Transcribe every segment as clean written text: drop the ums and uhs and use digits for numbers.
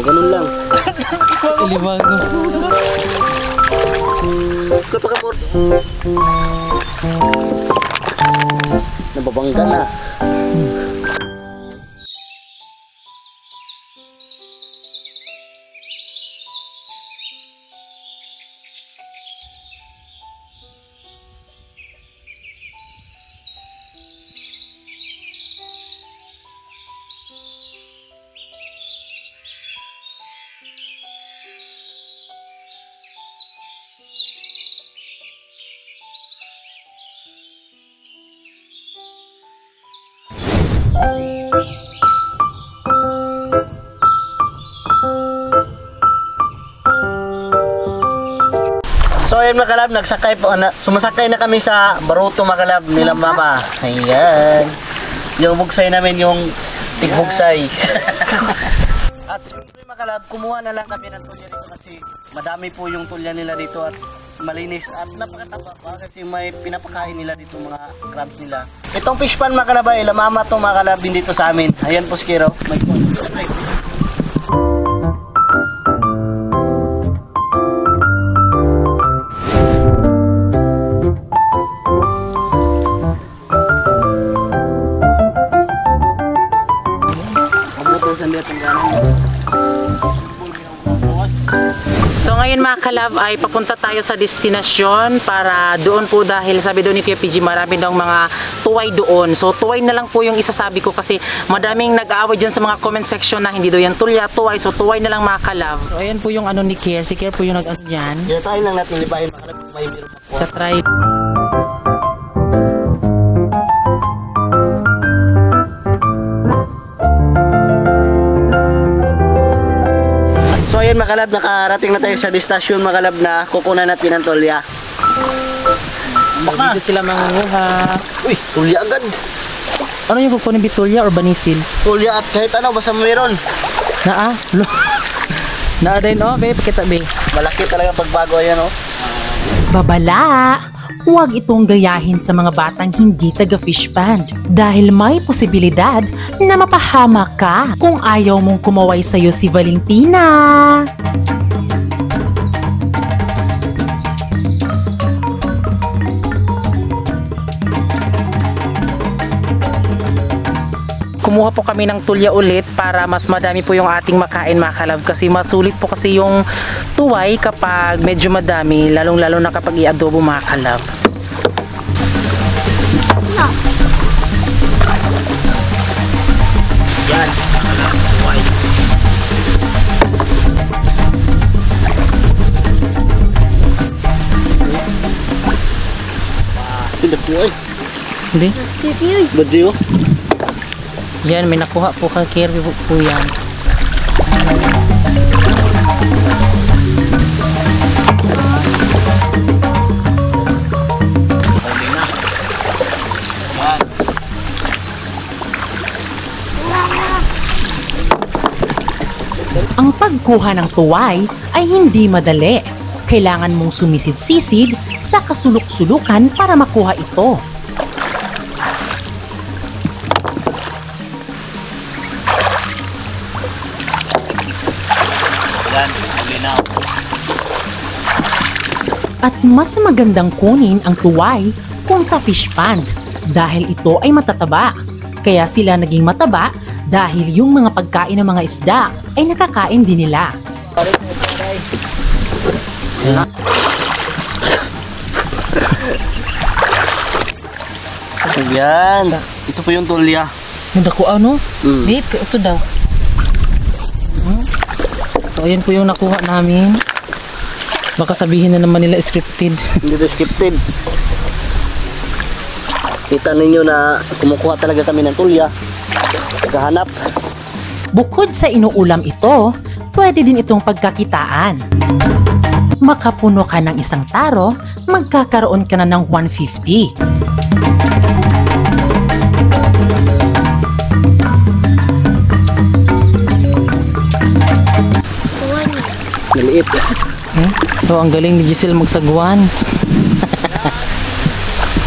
ganun lang. Ilimago. Kapag nababangga na. So ayun mga kalab, nagsakay po, sumasakay na kami sa baruto mga kalab nila mama. Ayan. Yung bugsay namin, yung tigbugsay. At siyempre mga kalab, kumuha na lang kami ng tulya dito kasi madami po yung tulya nila dito at malinis at napakataba pa kasi may pinapakain nila dito mga crabs nila. Itong fish pan mga kalab ay lamama to mga kalab din dito sa amin. Ayan po si Kiro. May So ngayon mga kalab ay papunta tayo sa destinasyon para doon po dahil sabi doon ni Kuya PG marami daw mga tuway doon. So tuway na lang po yung isasabi ko kasi madaming nag-aaway dyan sa mga comment section na hindi daw yan tulya, tuway. So tuway na lang mga kalab. So ayan po yung ano ni Kier. Si Kier po yung nag-ano yan. Yan tayo lang natin libahin mga kalab. May meron ako. Tatry. So ayun mga kalab, nakarating na tayo sa destinasyon mga kalab na kukunan natin ng tulya. Dito sila mangunguha. Uy, tulya agad. Ano yung kukunin, bitulya or banisil? Tulya at kahit ano, basta meron. Naa? Naa din oh, babe, kita babe. Malaki talaga pagbago yan oh. Babala! Huwag itong gayahin sa mga batang hindi taga-fish pond dahil may posibilidad na mapahamak ka kung ayaw mong kumaway sa'yo si Valentina. Kumuha po kami ng tulya ulit para mas madami po yung ating makain mga kalab kasi masulit po kasi yung tuway kapag medyo madami lalong lalo na kapag i-adobo mga kalab. Yan. Tuway. Tidak tuway. Hindi? Badyo. Yan, may nakuha po kang Kirby po yan. Ang pagkuha ng tuway ay hindi madali. Kailangan mong sumisid-sisid sa kasulok-sulukan para makuha ito. At mas magandang kunin ang tuway kung sa fish pond dahil ito ay matataba. Kaya sila naging mataba dahil yung mga pagkain ng mga isda ay nakakain din nila. Yan. Ito po yung tulya. Naku ano? Babe, ito daw. So ayan po yung nakuha namin. Baka sabihin na naman nila scripted. Hindi ito scripted. Kita ninyo na kumukuha talaga kami ng tulya. Naghahanap. Bukod sa inuulam ito, pwede din itong pagkakitaan. Makapuno ka ng isang taro, magkakaroon ka na ng 150. Maliit. So ang galing ni Giselle magsagwan.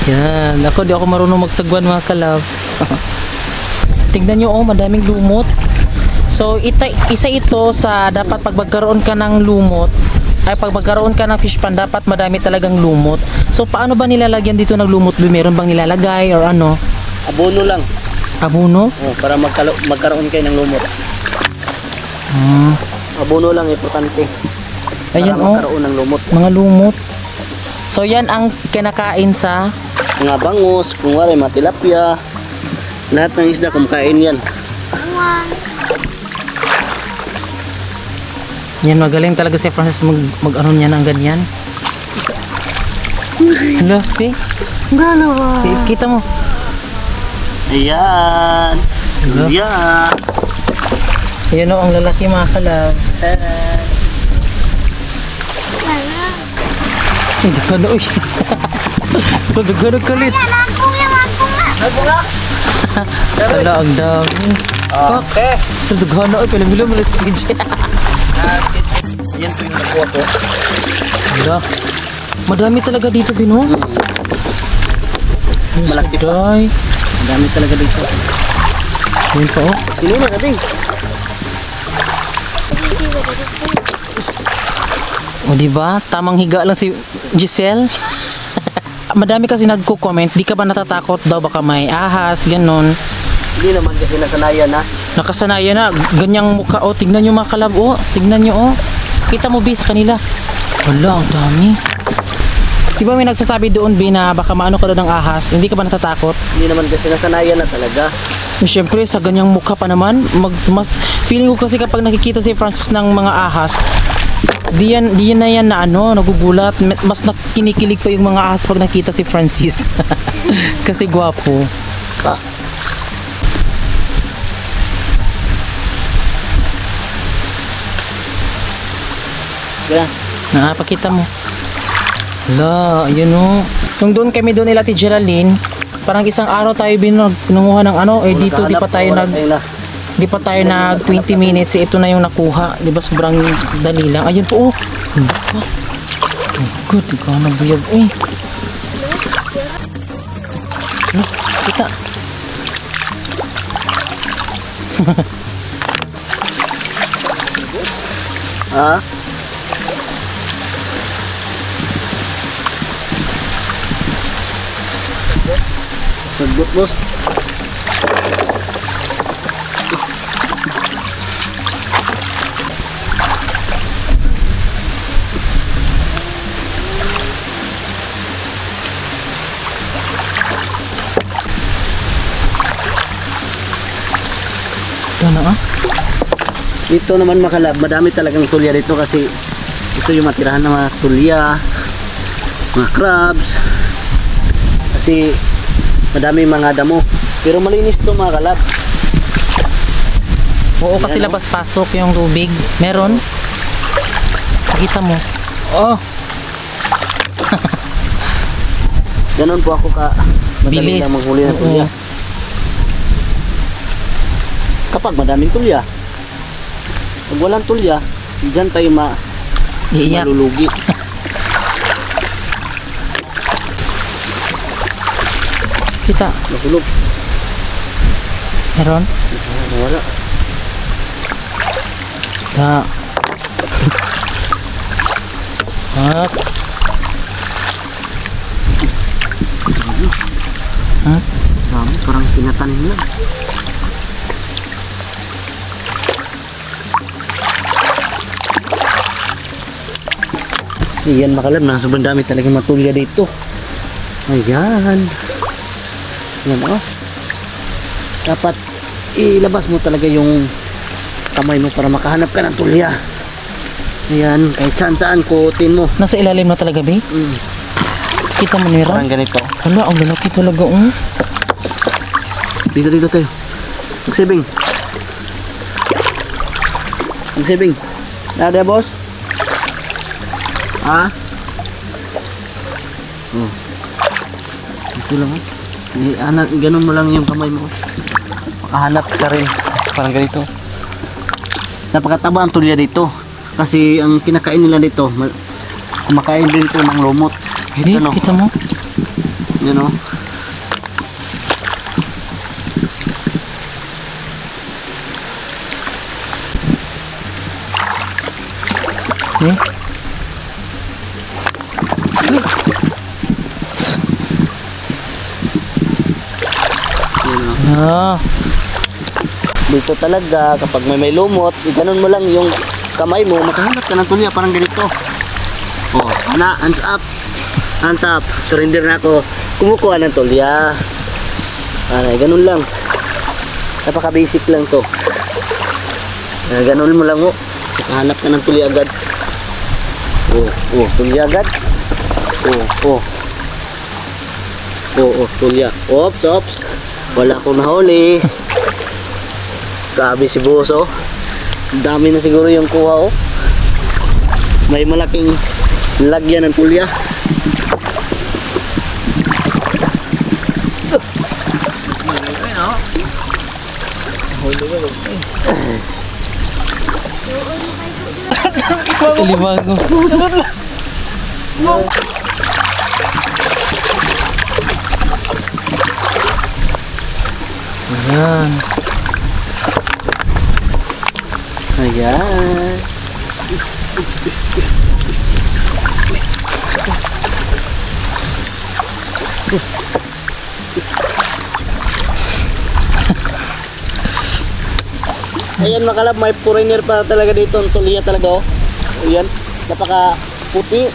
Yan, ako di ako marunong magsagwan mga kalab. Tingnan nyo oh, madaming lumot. So isa ito sa dapat pag magkaroon ka ng lumot, ay pag magkaroon ka ng fish pond dapat madami talagang lumot. So paano ba nilalagyan dito ng lumot? Meron bang nilalagay or ano? Abono lang. Abono? Oh, para magkaroon kayo ng lumot. Abono lang importante. Ayan para magkaroon ng lumot. Mga lumot. So yan ang kinakain sa Mga bangus, kung wala mga tilapia. Lahat ng isda kumakain yan. yan, magaling talaga si Francis mag ano niya ng ganyan. Hello, kita mo. Ayan. Hello? Ayan. Ayan o, ang lalaki mga kalab. Hindi ka na, uy. Nagagano kalit. Wala, ang dami. Okay. So, nagagano, uy. Pala-milo mo lang sa PJ. Yan po yung nakuha ko. Wala. Madami talaga dito, Bino. Malaki pa. Day. Madami talaga dito. Yan pa, oh. Sino na natin? O, diba? Tamang higa lang si Giselle. Madami kasi nagko-comment, di ka ba natatakot daw baka may ahas, ganon. Hindi naman kasi nasanayan na. Nakasanayan na, ganyang mukha, oh, tignan nyo mga kalab, oh, tignan nyo, oh. Kita mo, Bi, sa kanila. Wala, ang dami. Di ba may nagsasabi doon, Bi, na baka maano ka doon ng ahas, hindi ka ba natatakot? Hindi naman kasi nasanayan na talaga. Siyempre, sa ganyang mukha pa naman, mas feeling ko kasi kapag nakikita si Francis ng mga ahas, di yan na yan na ano, nagugulat. Mas kinikilig pa yung mga ahas pag nakita si Francis. Kasi gwapo. Pa. Kaya, Pakita mo. Hala, yun o. Nung doon kami doon nila ti Geraldine, parang isang araw tayo nanguha ng ano, eh dito di pa tayo nag 20 minutes, ito na yung nakuha. Di ba sobrang dali lang. Ayun po, oh. Oh, good, ikaw na buyag. Eh. No, kita. ha? Sagbot, boss. Ano ah? Ito naman makalab, madami talagang tulya dito kasi ito yung matirahan ng mga tulya, mga crabs. Kasi madami mga damo. Pero malinis to mga kalab. Oo, kasi Ayan, labas-pasok yung tubig. Meron. Pakita mo. Oh, Ganon po ako madali bilis. lang manghuli ng Oo. tulya. Kapag madaming tulya, pag walang tulya, dyan tayo Iiyak. malulugi. Kita. Nahulog. Meron. Wala. Da. Hop. Dami, parang pinatanim lang. Ayan makalab na sobrang dami talagang matulya dito. Ayan. Ayan oh. Dapat ilabas mo talaga yung kamay mo para makahanap ka ng tulya. Ayan, kahit saan kutin mo. Nasa ilalim na talaga, Bi. Kita mo nira. Parang ganito. Hala, ang lalaki talaga, oh. Dito tayo. Magsibing. Magsibing. Nada boss? Ha? Oh. Ito lang oh. Ganun mo lang yung kamay mo. Makahanap ka rin. Parang ganito. Napakataba ang tulya dito. Kasi ang kinakain nila dito, kumakain din ito ng lumot. Bi, Ano? kita mo. Yan o. Eh? Ah. Dito talaga, kapag may lumot, ganun mo lang yung kamay mo, makahanap ka ng tulya, parang ganito. Oh, hands up. Hands up. Surrender na ako. Kumukuha ng tulya. Ganun lang. Napaka-basic lang to. Ganun mo lang, oh. Makahanap ka ng tulya agad. Tulya agad. Tulya. Ops. Wala akong nahuli. Grabe si boss, oh. Dami na siguro yung kuha, oh. May malaking lagyan ng tulya. Limago. Ayan. Ayan. Ayan mga kalab, may foreigner pa talaga dito. Ang tulya talaga, oh. Ayan, napaka puti,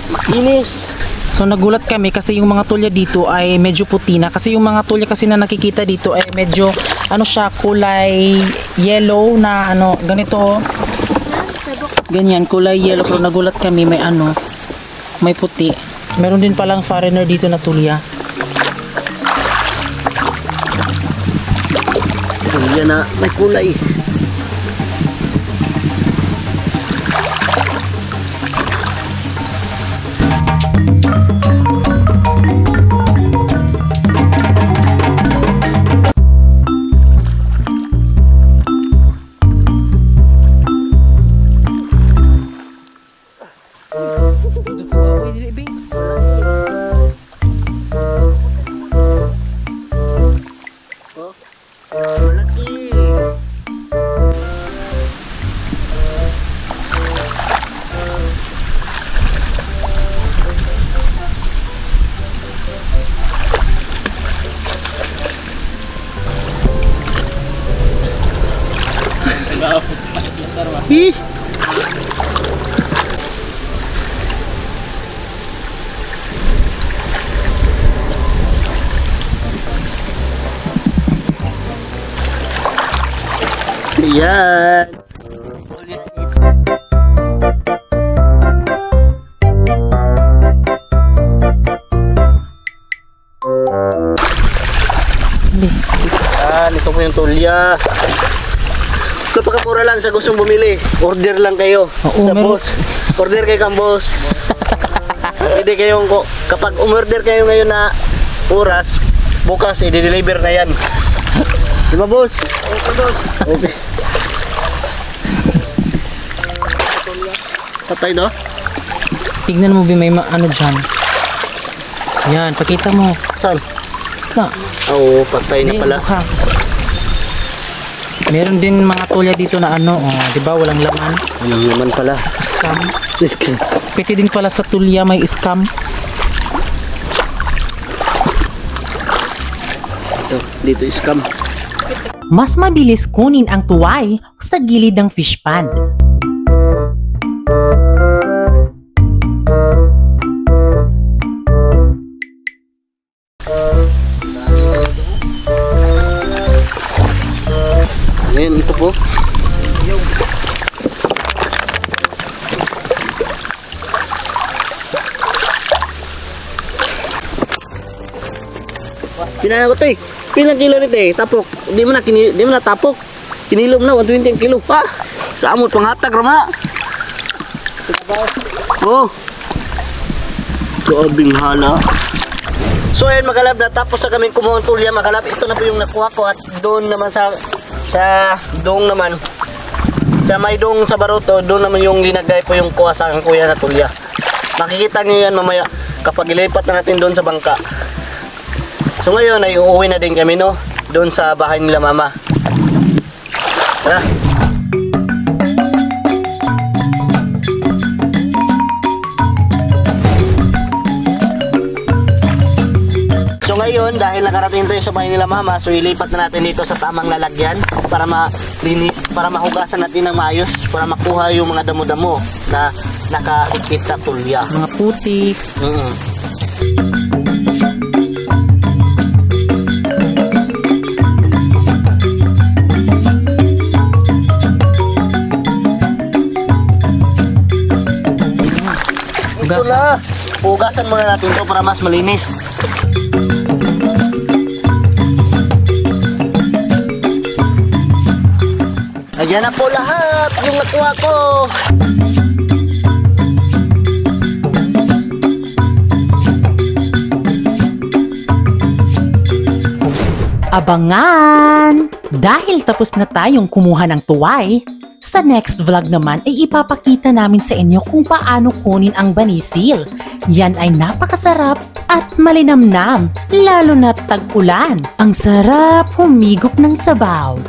makinis. So nagulat kami kasi yung mga tulya dito ay medyo puti na. Kasi yung mga tulya kasi na nakikita dito ay medyo ano siya, kulay yellow na ano, ganito, oh. Ganyan, kulay yellow. Pero nagulat kami may ano, may puti. Meron din palang foreigner dito na tulya. Tulya na may kulay. Ayan. Ito po yung tulya. Napakamura lang sa gustong bumili. Order lang kayo sa boss. Order kayo kang boss. Pwede kayong, kapag umorder kayo ngayon na oras, bukas i-deliver na yan. Di ba boss? Okay boss. Okay. Patay no? Tignan mo may ano dyan. Yan, pakita mo. Saan? Na. Oo, patay na pala. Meron din mga tulya dito na ano, oh, 'di ba, walang laman. Walang laman pala. Scam. Scam. Pwede din pala sa tulya may scam. Dito scam. Mas mabilis kunin ang tuway sa gilid ng fish pond. Ayan, ito po. Pinaya ko tayo. Pilang kilo nito eh, tapok. Di mo na tapok. Kinilom na, 120 kilo pa. Sa amot, panghatag rama. Oh. Grabe ng hala. So ayun mga kalab, natapos na kaming kumuha ng tulya mga kalab. Ito na po yung nakuha ko at doon naman sa dong naman. Sa may dong sa Baruto, doon naman yung linagay po yung kuha sa aking kuya na tulya. Makikita nyo yan mamaya kapag ilipat na natin doon sa bangka. So ngayon ay uuwi na din kami no, doon sa bahay nila mama. Tara. So ngayon, dahil nakarating tayo sa bahay nila mama, so ilipat na natin dito sa tamang lalagyan para malinis, para mahugasan natin ng maayos, para makuha yung mga damo-damo na nakahikit sa tulya. Mga putik. Ito na. Hugasan muna natin ito para mas malinis. Ayan na po lahat yung nakuha ko. Abangan! Dahil tapos na tayong kumuha ng tuway, sa next vlog naman ay ipapakita namin sa inyo kung paano kunin ang banisil. Yan ay napakasarap at malinamnam, lalo na tag-ulan. Ang sarap humigop ng sabaw.